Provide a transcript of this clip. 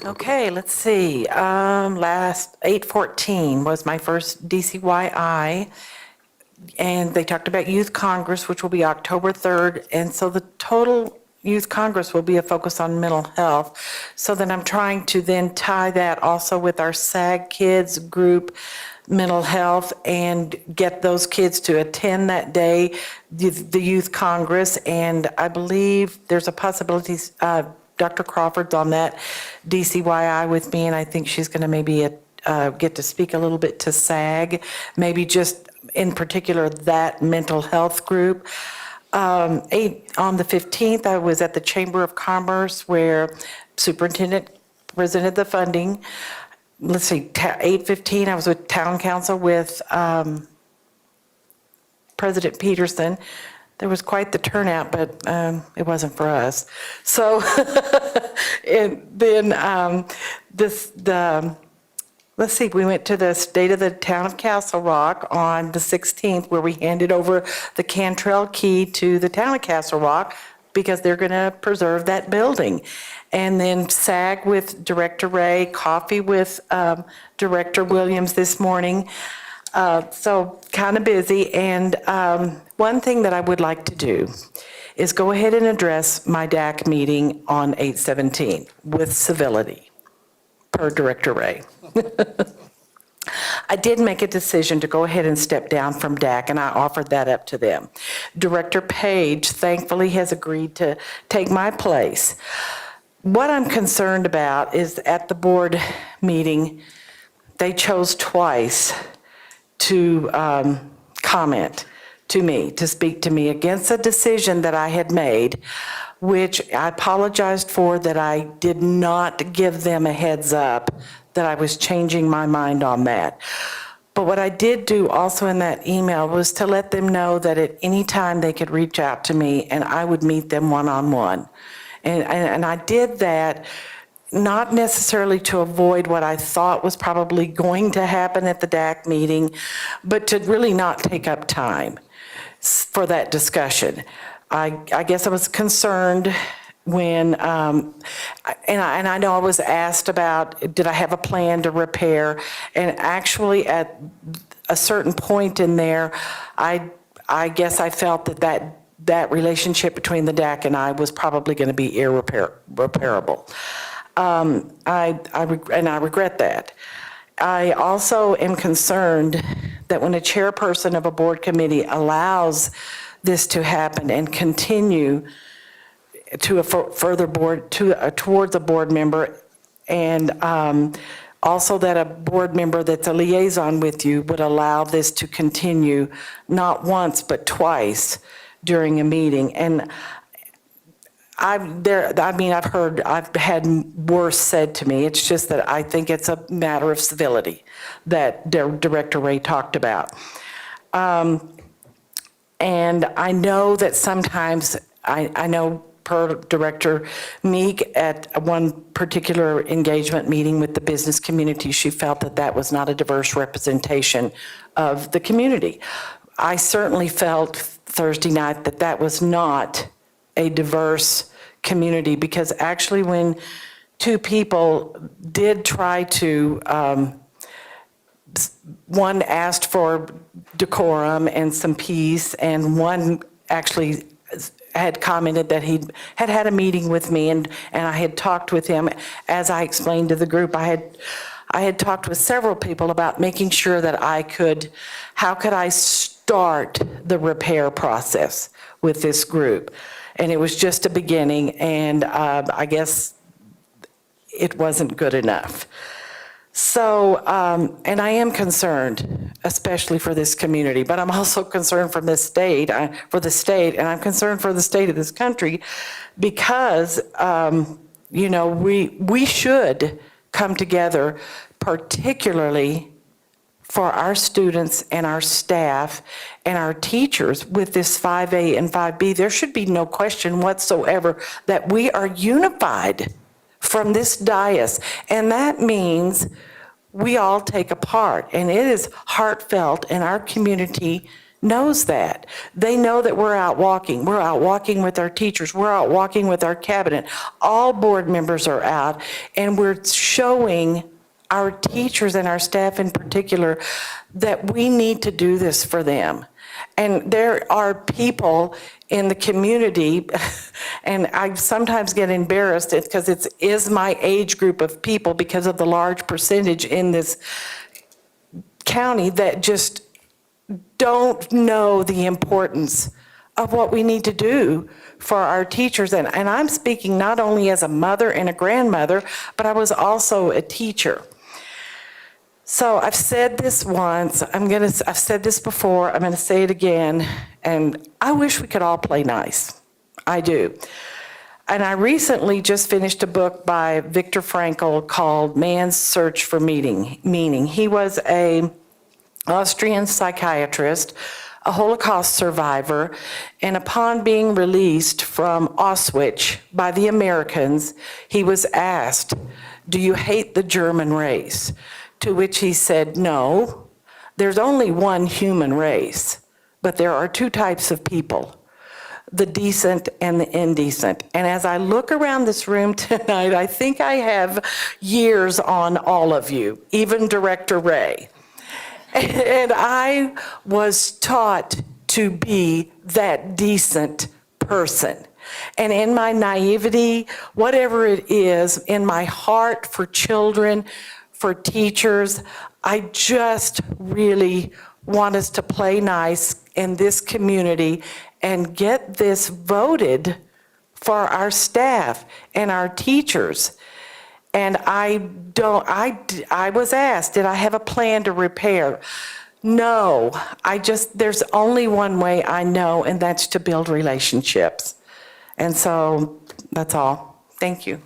Okay, let's see. Last 8/14 was my first DCYI, and they talked about Youth Congress, which will be October 3rd, and so the total Youth Congress will be a focus on mental health. So then I'm trying to then tie that also with our SAG Kids group, mental health, and get those kids to attend that day, the Youth Congress, and I believe there's a possibility, Dr. Crawford's on that DCYI with me, and I think she's going to maybe get to speak a little bit to SAG, maybe just in particular that mental health group. On the 15th, I was at the Chamber of Commerce where Superintendent presented the funding. Let's see, 8:15, I was with Town Council with President Peterson. There was quite the turnout, but it wasn't for us. So, and then let's see, we went to the State of the Town of Castle Rock on the 16th, where we handed over the Cantrell key to the Town of Castle Rock because they're going to preserve that building. And then SAG with Director Ray, coffee with Director Williams this morning. So kind of busy. And one thing that I would like to do is go ahead and address my DAC meeting on 8/17 with civility, per Director Ray. I did make a decision to go ahead and step down from DAC, and I offered that up to them. Director Page thankfully has agreed to take my place. What I'm concerned about is at the board meeting, they chose twice to comment to me, to speak to me against a decision that I had made, which I apologized for, that I did not give them a heads up that I was changing my mind on that. But what I did do also in that email was to let them know that at any time they could reach out to me and I would meet them one-on-one. And I did that not necessarily to avoid what I thought was probably going to happen at the DAC meeting, but to really not take up time for that discussion. I guess I was concerned when, and I know I was asked about, did I have a plan to repair? And actually at a certain point in there, I guess I felt that relationship between the DAC and I was probably going to be irreparable. And I regret that. I also am concerned that when a chairperson of a board committee allows this to happen and continue to a further board, towards a board member, and also that a board member that's a liaison with you would allow this to continue not once but twice during a meeting. And I've had worse said to me. It's just that I think it's a matter of civility that Director Ray talked about. And I know that sometimes, I know per Director Meek at one particular engagement meeting with the business community, she felt that that was not a diverse representation of the community. I certainly felt Thursday night that that was not a diverse community, because actually when two people did try to, one asked for decorum and some peace, and one actually had commented that he had had a meeting with me, and I had talked with him. As I explained to the group, I had talked with several people about making sure that how could I start the repair process with this group. And it was just a beginning, and I guess it wasn't good enough. So, and I am concerned, especially for this community, but I'm also concerned for the state, and I'm concerned for the state of this country, because, we should come together, particularly for our students and our staff and our teachers with this 5A and 5B. There should be no question whatsoever that we are unified from this dais, and that means we all take a part, and it is heartfelt, and our community knows that. They know that we're out walking. We're out walking with our teachers. We're out walking with our cabinet. All board members are out, and we're showing our teachers and our staff in particular that we need to do this for them. And there are people in the community, and I sometimes get embarrassed because it is my age group of people because of the large percentage in this county that just don't know the importance of what we need to do for our teachers. And I'm speaking not only as a mother and a grandmother, but I was also a teacher. So I've said this once, I've said this before, I'm gonna say it again, and I wish we could all play nice. I do. And I recently just finished a book by Viktor Frankl called Man's Search for Meaning. He was an Austrian psychiatrist, a Holocaust survivor, and upon being released from Auschwitz by the Americans, he was asked, "Do you hate the German race?" To which he said, "No, there's only one human race, but there are two types of people, the decent and the indecent." And as I look around this room tonight, I think I have years on all of you, even Director Ray. And I was taught to be that decent person. And in my naivety, whatever it is, in my heart for children, for teachers, I just really want us to play nice in this community and get this voted for our staff and our teachers. And I was asked, did I have a plan to repair? No, there's only one way I know, and that's to build relationships. And so that's all. Thank you.